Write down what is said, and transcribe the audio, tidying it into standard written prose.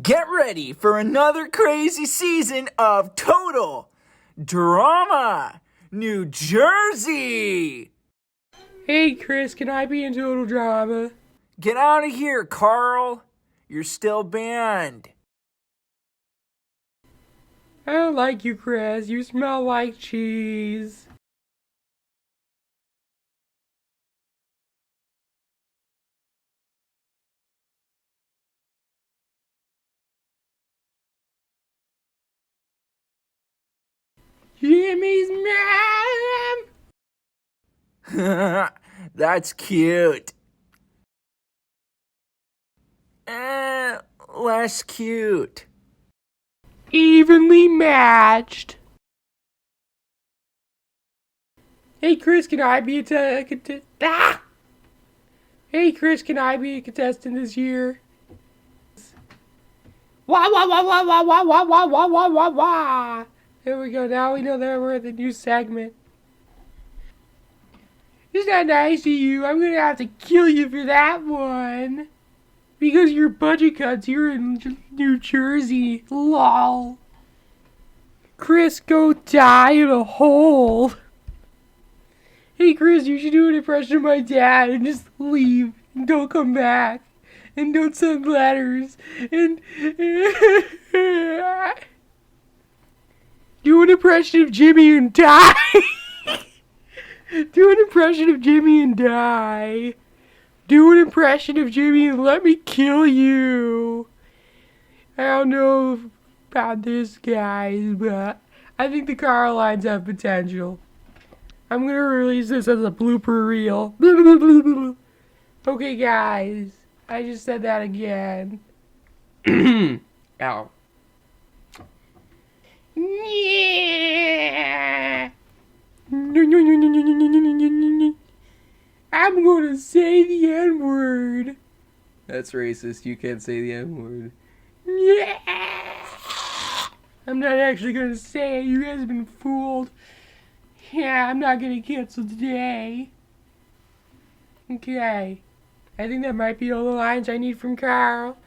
Get ready for another crazy season of Total Drama New Jersey! Hey Chris, can I be in Total Drama? Get out of here, Carl! You're still banned. I don't like you, Chris. You smell like cheese. Jimmy's mom! That's cute. Less cute. Evenly matched. Hey Chris, can I be Hey Chris, can I be a contestant this year? Wah wah wah wah wah wah wah wah wah wah wah wah. There we go. Now we know that we're at the new segment. It's not nice to you. I'm gonna have to kill you for that one. Because your budget cuts here in New Jersey. Lol. Chris, go die in a hole. Hey Chris, you should do an impression of my dad and just leave and don't come back. And don't send letters. And do an impression of Jimmy and die. Do an impression of Jimmy and die. Do an impression of Jimmy and let me kill you. I don't know about this, guys, but I think the Carolines have potential. I'm gonna release this as a blooper reel. Okay, guys. I just said that again. Ow. Yeah. I'm gonna say the N-word. That's racist. You can't say the N-word. Yeah. I'm not actually gonna say it. You guys have been fooled. Yeah, I'm not gonna cancel today. Okay. I think that might be all the lines I need from Carl.